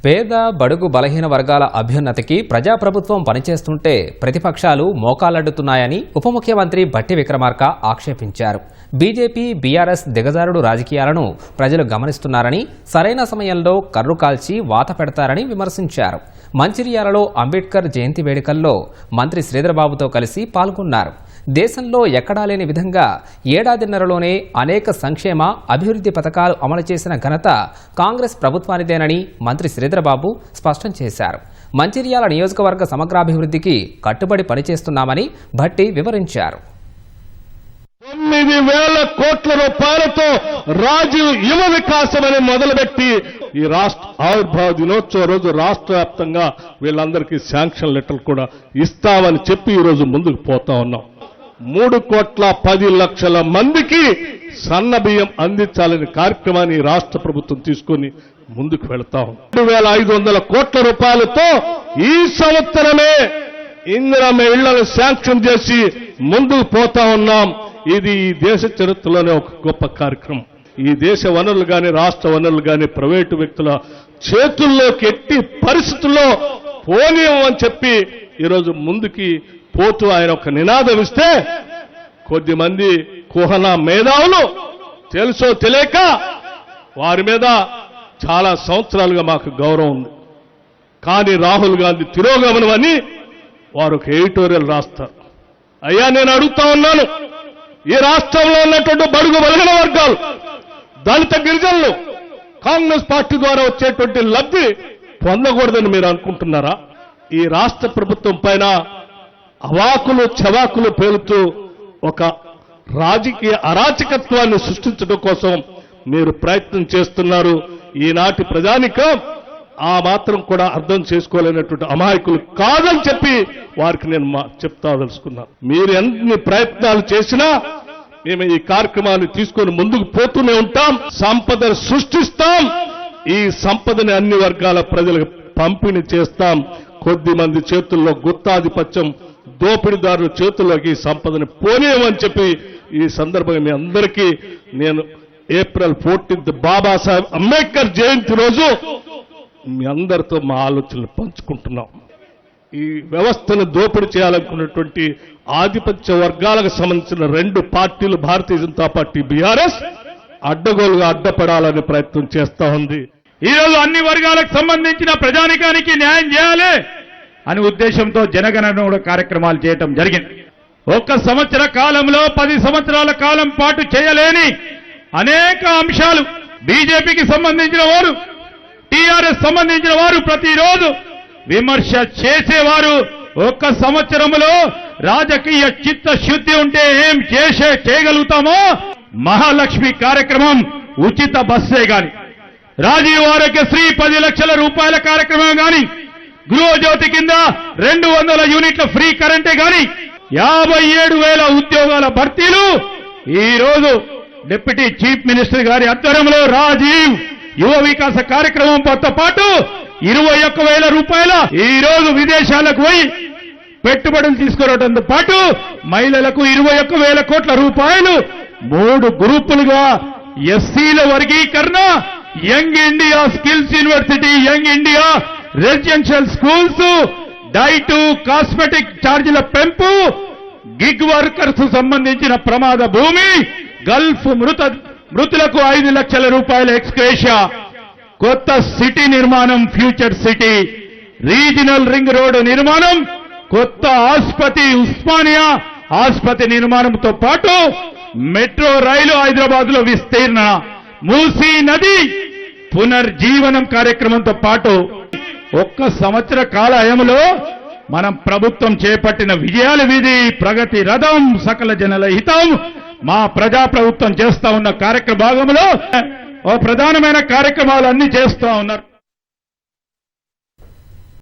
పేద బడుగు బలహీన వర్గాల అభ్యున్నతికి ప్రజాప్రభుత్వం పనిచేస్తుంటే ప్రతిపక్షాలు మోకాలడ్డుతున్నాయని ఉప ముఖ్యమంత్రి భట్టి విక్రమార్క ఆక్షేపించారు. బీజేపీ బీఆర్ఎస్ దిగజారుడు రాజకీయాలను ప్రజలు గమనిస్తున్నారని, సరైన సమయంలో కర్రు కాల్చి వాత పెడతారని విమర్శించారు. మంచిర్యాలలో అంబేద్కర్ జయంతి వేడుకల్లో మంత్రి శ్రీధరబాబుతో కలిసి పాల్గొన్నారు. దేశంలో ఎక్కడా లేని విధంగా ఏడాదిన్నరలోనే అనేక సంక్షేమ అభివృద్ధి పథకాలు అమలు చేసిన ఘనత కాంగ్రెస్ ప్రభుత్వానిదేనని మంత్రి శ్రీధరబాబు స్పష్టం చేశారు. మంచిర్యాల నియోజకవర్గ సమగ్రాభివృద్ధికి కట్టుబడి పనిచేస్తున్నామని భట్టి వివరించారు. 9,000 కోట్ల రూపాయలతో రాజీవ్ యువ వికాసం అని మొదలుపెట్టి ఈ రాష్ట్ర ఆవిర్భావ దినోత్సవ రోజు రాష్ట్ర వ్యాప్తంగా వీళ్ళందరికీ శాంక్షన్ లెటర్లు కూడా ఇస్తామని చెప్పి ఈ రోజు ముందుకు పోతా ఉన్నాం. 3,10,00,000 మందికి సన్న బియ్యం అందించాలని కార్యక్రమాన్ని రాష్ట్ర ప్రభుత్వం తీసుకొని ముందుకు వెళతాం. 2,500 కోట్ల రూపాయలతో ఈ సంవత్సరమే ఇందిరమ్మ ఇళ్లను శాంక్షన్ చేసి ముందుకు పోతా ఉన్నాం. ఇది ఈ దేశ చరిత్రలోనే ఒక గొప్ప కార్యక్రమం. ఈ దేశ వనరులు గాని, రాష్ట్ర వనరులు గాని ప్రైవేటు వ్యక్తుల చేతుల్లోకి ఎట్టి పరిస్థితుల్లో పోనీయమని చెప్పి ఈరోజు ముందుకి పోతూ ఆయన ఒక నినాదం ఇస్తే కొద్దిమంది కుహనా మేధావులు తెలుసో తెలియక వారి మీద చాలా సంవత్సరాలుగా మాకు గౌరవం ఉంది. కానీ రాహుల్ గాంధీ తిరోగమనం అని వారు ఒక ఎడిటోరియల్ రాస్తారు. అయ్యా, నేను అడుగుతా ఉన్నాను, ఈ రాష్ట్రంలో ఉన్నటువంటి బడుగు బలహీన వర్గాలు, దళిత గిరిజనులు కాంగ్రెస్ పార్టీ ద్వారా వచ్చేటువంటి లబ్ధి పొందకూడదని మీరు అనుకుంటున్నారా? ఈ రాష్ట్ర ప్రభుత్వం పైన అవాకులు చవాకులు పేలుతూ ఒక రాజకీయ అరాచకత్వాన్ని సృష్టించడం కోసం మీరు ప్రయత్నం చేస్తున్నారు. ఈనాటి ప్రజానికం ఆ మాత్రం కూడా అర్థం చేసుకోలేనటువంటి అమాయకులు కాదని చెప్పి వారికి నేను చెప్తా తెలుసుకున్నాను. మీరు ఎన్ని ప్రయత్నాలు చేసినా మేము ఈ కార్యక్రమాన్ని తీసుకొని ముందుకు పోతూనే ఉంటాం. సంపదను సృష్టిస్తాం. ఈ సంపదని అన్ని వర్గాల ప్రజలకు పంపిణీ చేస్తాం. కొద్ది మంది చేతుల్లో గుత్తాధిపత్యం, దోపిడీదారుల చేతుల్లోకి సంపదని పోనేమని చెప్పి ఈ సందర్భంగా మీ అందరికీ నేను ఏప్రిల్ 14 బాబాసాహెబ్ అంబేద్కర్ జయంతి రోజు మీ అందరితో మా ఆలోచనలు పంచుకుంటున్నాం. ఈ వ్యవస్థను దోపిడీ చేయాలనుకున్నటువంటి ఆధిపత్య వర్గాలకు సంబంధించిన 2 పార్టీలు, భారతీయ జనతా పార్టీ, బీఆర్ఎస్, అడ్డగోలుగా అడ్డపడాలని ప్రయత్నం చేస్తా ఉంది. ఈరోజు అన్ని వర్గాలకు సంబంధించిన ప్రజానికానికి న్యాయం చేయాలి అనే ఉద్దేశంతో జనగణన కూడా కార్యక్రమాలు చేయటం జరిగింది. 1 సంవత్సర కాలంలో 10 సంవత్సరాల కాలం పాటు చేయలేని అనేక అంశాలు బీజేపీకి సంబంధించిన వారు, టీఆర్ఎస్ సంబంధించిన వారు ప్రతిరోజు విమర్శ చేసేవారు. 1 సంవత్సరంలో రాజకీయ చిత్తశుద్ధి ఉంటే ఏం చేయగలుగుతామో, మహాలక్ష్మి కార్యక్రమం, ఉచిత బస్సే గాని, రాజీవ్ ఆరోగ్యశ్రీ 10 లక్షల రూపాయల కార్యక్రమం గాని, గృహజ్యోతి కింద 200 యూనిట్ల ఫ్రీ కరెంటే గాని, 57,000 ఉద్యోగాల భర్తీలు ఈ రోజు డిప్యూటీ చీఫ్ మినిస్టర్ గారి ఆధ్వర్యంలో రాజీవ్ యువ వికాస కార్యక్రమంతో పాటు 21,000 రూపాయల ఈ రోజు విదేశాలకు పోయి పెట్టుబడులు తీసుకురావడంతో పాటు మహిళలకు 21,000 కోట్ల రూపాయలు 3 గ్రూపులుగా ఎస్సీల వర్గీకరణ, young India skills university, young India residential schools, diet cosmetic ఛార్జీల పెంపు, గిగ్ వర్కర్స్ సంబంధించిన ప్రమాద భూమి, గల్ఫ్ మృతులకు 5 లక్షల రూపాయల ఎక్స్గ్రేషియా, కొత్త సిటీ నిర్మాణం, future city, regional ring road నిర్మాణం, కొత్త ఆసుపత్రి, ఉస్మానియా ఆసుపత్రి నిర్మాణంతో పాటు మెట్రో రైలు హైదరాబాద్ లో విస్తీర్ణ, మూసీ నది పునర్జీవనం కార్యక్రమంతో పాటు 1 సంవత్సర కాలయంలో మనం ప్రభుత్వం చేపట్టిన విజయాల వీధి, ప్రగతి రథం, సకల జనుల హితం, మా ప్రజా ప్రభుత్వం చేస్తా ఉన్న కార్యక్రమ భాగంలో ప్రధానమైన కార్యక్రమాలు అన్ని చేస్తా ఉన్నారు.